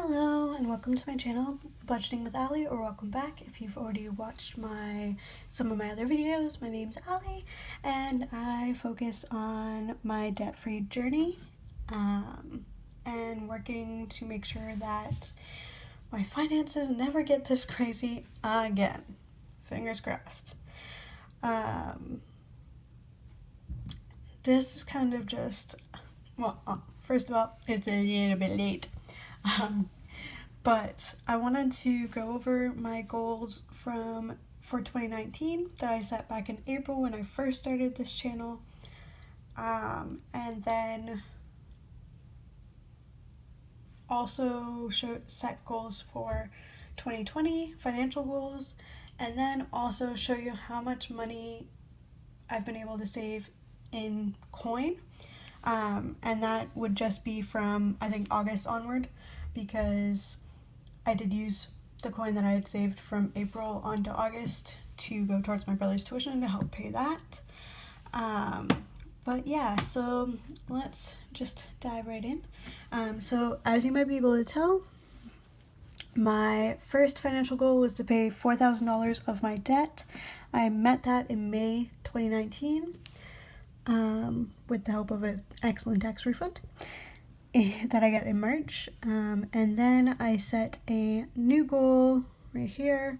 Hello and welcome to my channel, Budgeting with Ali, or welcome back if you've already watched some of my other videos. My name's Ali and I focus on my debt-free journey and working to make sure that my finances never get this crazy again. Fingers crossed. This is kind of just, first of all, it's a little bit late. But I wanted to go over my goals for 2019 that I set back in April when I first started this channel, and then also set goals for 2020, financial goals, and then also show you how much money I've been able to save in coin, and that would just be from I think August onward, because I did use the coin that I had saved from April onto August to go towards my brother's tuition to help pay that. But yeah, so let's just dive right in. So as you might be able to tell, my first financial goal was to pay $4,000 of my debt. I met that in May 2019 with the help of an excellent tax refund that I got in March, and then I set a new goal right here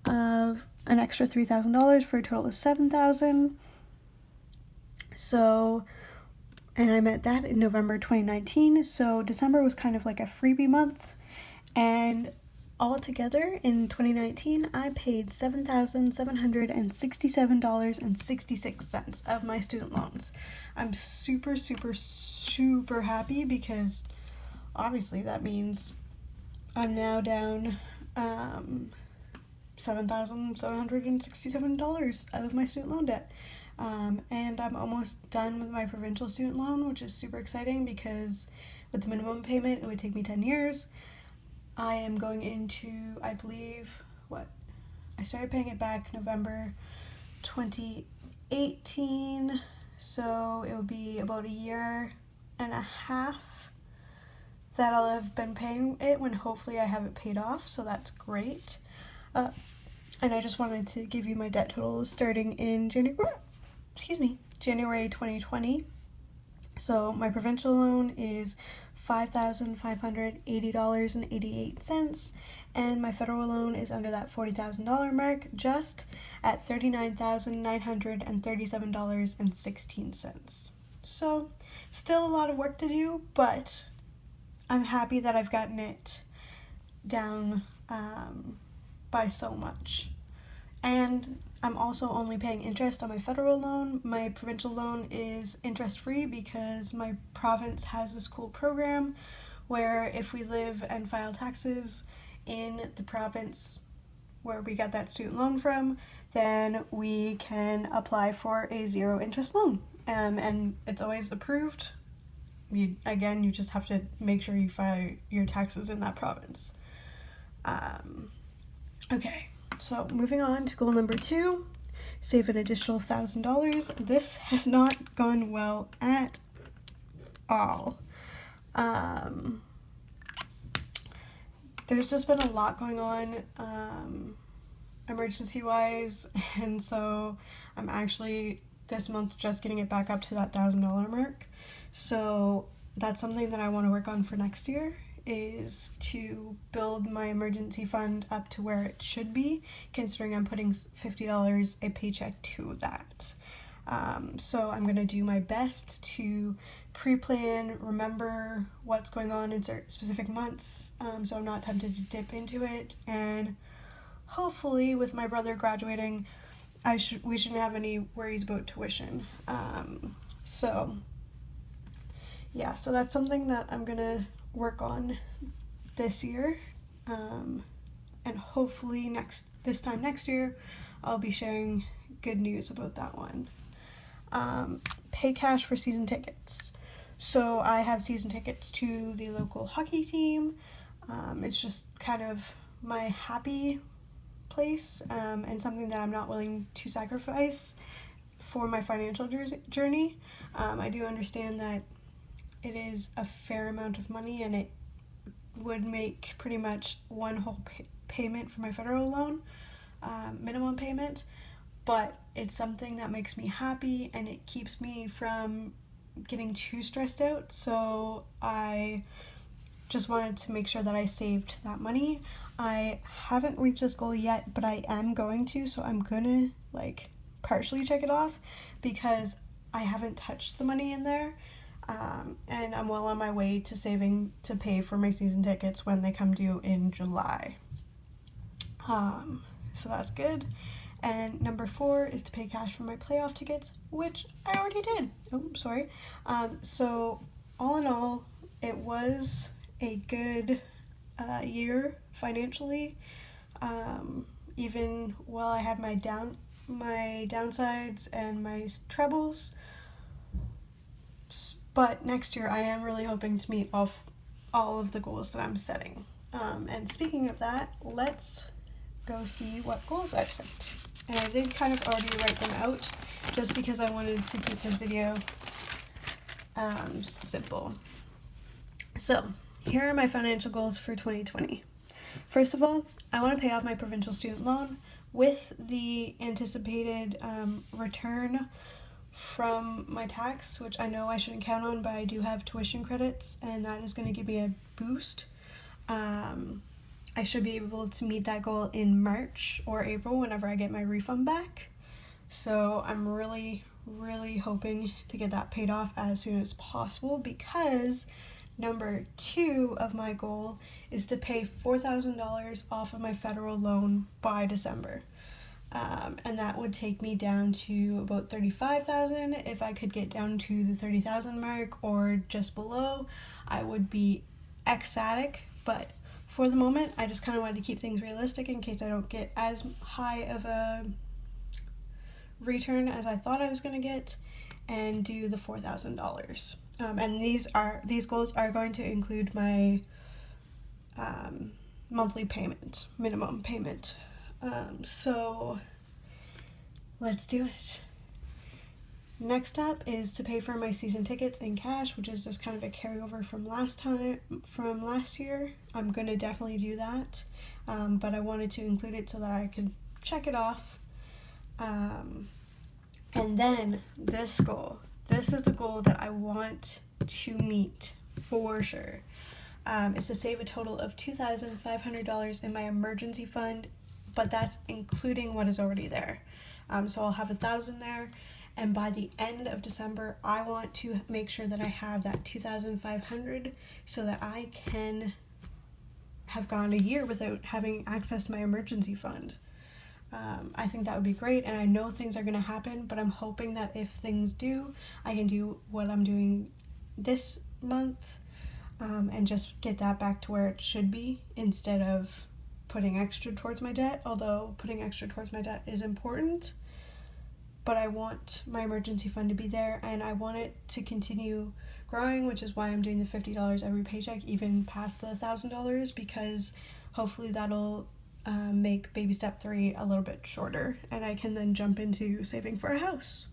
of an extra $3,000 for a total of $7,000. So, and I met that in November 2019. So December was kind of like a freebie month, and altogether in 2019 I paid $7,767.66 of my student loans. I'm super happy because obviously that means I'm now down $7,767 out of my student loan debt. And I'm almost done with my provincial student loan, which is super exciting because with the minimum payment it would take me 10 years. I am going into, I believe, I started paying it back November 2018, so it will be about a year and a half that I'll have been paying it when hopefully I have it paid off, so that's great. And I just wanted to give you my debt total starting in January 2020. So my provincial loan is $5,580.88, and my federal loan is under that $40,000 mark, just at $39,937.16. So still a lot of work to do, but I'm happy that I've gotten it down by so much. And I'm also only paying interest on my federal loan. My provincial loan is interest-free because my province has this cool program where if we live and file taxes in the province where we got that student loan from, then we can apply for a zero interest loan. And it's always approved. You just have to make sure you file your taxes in that province. Okay. So moving on to goal number 2, save an additional $1,000. This has not gone well at all. There's just been a lot going on emergency-wise, and so I'm actually this month just getting it back up to that $1,000 mark. So that's something that I want to work on for next year, is to build my emergency fund up to where it should be, considering I'm putting $50 a paycheck to that. So I'm going to do my best to pre-plan, remember what's going on in specific months, so I'm not tempted to dip into it, and hopefully with my brother graduating, we shouldn't have any worries about tuition. So that's something that I'm going to work on this year, and hopefully this time next year I'll be sharing good news about that one. Pay cash for season tickets. So I have season tickets to the local hockey team. It's just kind of my happy place, and something that I'm not willing to sacrifice for my financial journey. I do understand that it is a fair amount of money and it would make pretty much one whole payment for my federal loan, minimum payment, but it's something that makes me happy and it keeps me from getting too stressed out. So I just wanted to make sure that I saved that money. I haven't reached this goal yet, but I am going to, so I'm gonna partially check it off because I haven't touched the money in there. And I'm well on my way to saving to pay for my season tickets when they come due in July. So that's good. And number 4 is to pay cash for my playoff tickets, which I already did. Oh, sorry. So all in all, it was a good year financially. Even while I had my downsides and my troubles. But next year, I am really hoping to meet all of the goals that I'm setting. And speaking of that, let's go see what goals I've set. And I did kind of already write them out just because I wanted to keep this video simple. So here are my financial goals for 2020. First of all, I want to pay off my provincial student loan with the anticipated return from my tax, which I know I shouldn't count on, but I do have tuition credits, and that is going to give me a boost. I should be able to meet that goal in March or April whenever I get my refund back. So I'm really, really hoping to get that paid off as soon as possible, because number 2 of my goal is to pay $4,000 off of my federal loan by December. And that would take me down to about $35,000. If I could get down to the $30,000 mark or just below, I would be ecstatic. But for the moment, I just kind of wanted to keep things realistic in case I don't get as high of a return as I thought I was going to get, and do the $4,000. And these goals are going to include my monthly payment, minimum payment. So let's do it. Next up is to pay for my season tickets in cash, which is just kind of a carryover from last year. I'm gonna definitely do that, but I wanted to include it so that I could check it off. And then this is the goal that I want to meet for sure, is to save a total of $2,500 in my emergency fund, but that's including what is already there. So I'll have $1,000 there, and by the end of December, I want to make sure that I have that $2,500 so that I can have gone a year without having access to my emergency fund. I think that would be great, and I know things are going to happen, but I'm hoping that if things do, I can do what I'm doing this month, and just get that back to where it should be instead of putting extra towards my debt, although putting extra towards my debt is important. But I want my emergency fund to be there, and I want it to continue growing, which is why I'm doing the $50 every paycheck, even past the $1,000, because hopefully that'll make baby step 3 a little bit shorter, and I can then jump into saving for a house.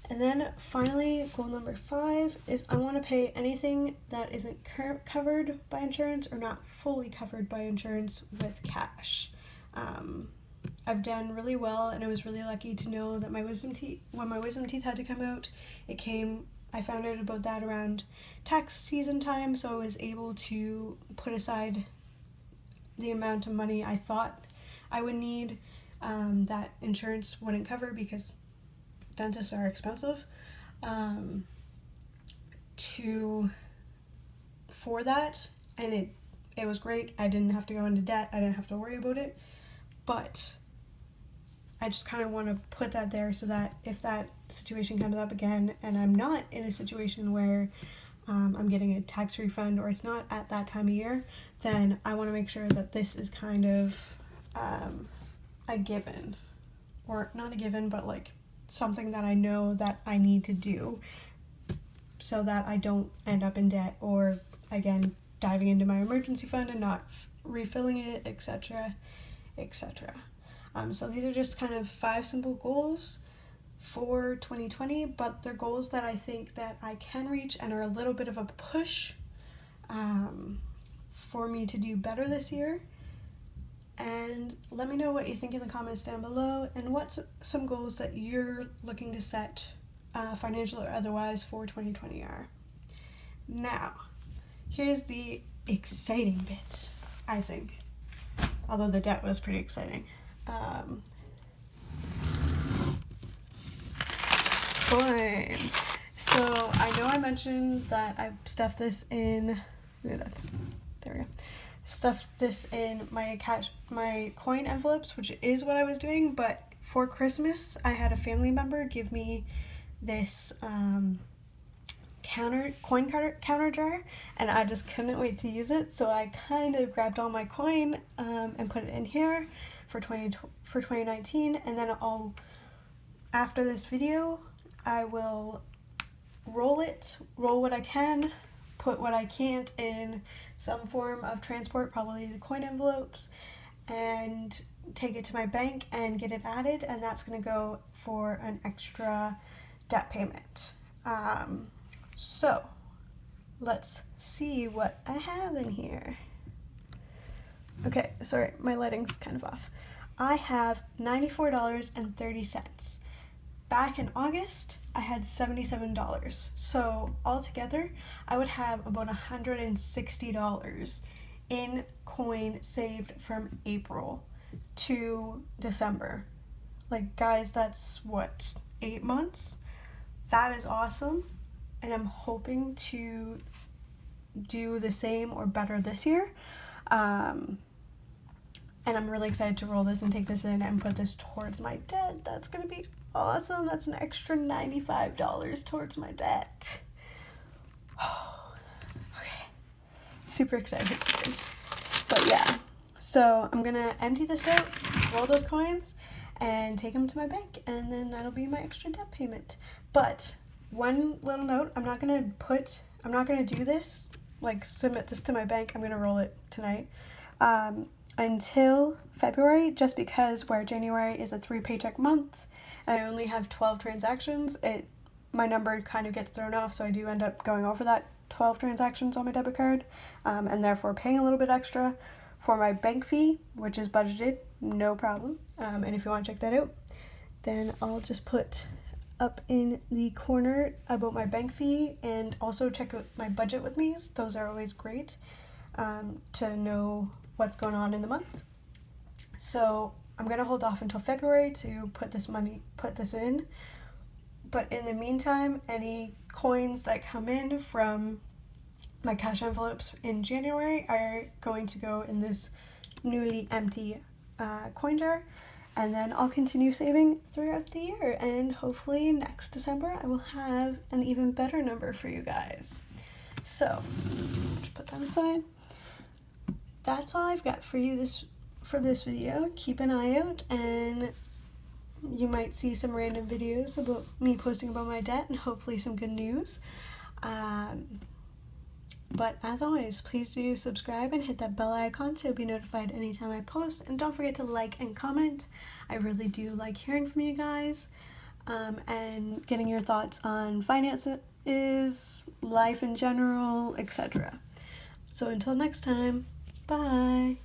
And then finally, goal number 5 is I want to pay anything that isn't covered by insurance or not fully covered by insurance with cash. I've done really well, and I was really lucky to know that when my wisdom teeth had to come out, I found out about that around tax season time, so I was able to put aside the amount of money I thought I would need that insurance wouldn't cover, because dentists are expensive, for that, and it was great. I didn't have to go into debt. I didn't have to worry about it, but I just kind of want to put that there so that if that situation comes up again and I'm not in a situation where I'm getting a tax refund or it's not at that time of year, then I want to make sure that this is kind of a given, or not a given, but like something that I know that I need to do so that I don't end up in debt, or again diving into my emergency fund and not refilling it, etc., etc. So these are just kind of 5 simple goals for 2020, but they're goals that I think that I can reach and are a little bit of a push. for me to do better this year. And let me know what you think in the comments down below, and what's some goals that you're looking to set, financial or otherwise, for 2020 are. Now, here's the exciting bit, I think. Although the debt was pretty exciting. Coin. So I know I mentioned that I stuffed this in. There we go. Stuffed this in my coin envelopes, which is what I was doing. But for Christmas, I had a family member give me this coin counter jar, and I just couldn't wait to use it. So I kind of grabbed all my coin and put it in here for 2019, and then after this video, I will roll what I can, put what I can't in some form of transport, probably the coin envelopes, and take it to my bank and get it added, and that's going to go for an extra debt payment. So let's see what I have in here. Okay, sorry, my lighting's kind of off. I have $94.30. Back in August, I had $77. So altogether, I would have about $160 in coin saved from April to December. Like, guys, that's what, 8 months? That is awesome. And I'm hoping to do the same or better this year. And I'm really excited to roll this and take this in and put this towards my debt. That's going to be awesome. That's an extra $95 towards my debt. Okay. Super excited, guys. But yeah, so I'm going to empty this out, roll those coins, and take them to my bank. And then that'll be my extra debt payment. But one little note, I'm not going to do this, like submit this to my bank. I'm going to roll it tonight. Until February, just because where January is a 3 paycheck month and I only have 12 transactions, my number kind of gets thrown off, so I do end up going over that 12 transactions on my debit card, and therefore paying a little bit extra for my bank fee, which is budgeted, no problem. And if you want to check that out, then I'll just put up in the corner about my bank fee, and also check out my budget with me's. Those are always great to know what's going on in the month. So I'm going to hold off until February to put this in. But in the meantime, any coins that come in from my cash envelopes in January are going to go in this newly empty coin jar. And then I'll continue saving throughout the year. And hopefully next December I will have an even better number for you guys. So, just put that aside. That's all I've got for you for this video. Keep an eye out, and you might see some random videos about me posting about my debt, and hopefully some good news. But as always, please do subscribe and hit that bell icon to be notified anytime I post, and don't forget to like and comment. I really do like hearing from you guys, and getting your thoughts on finances, life in general, etc. So until next time, bye!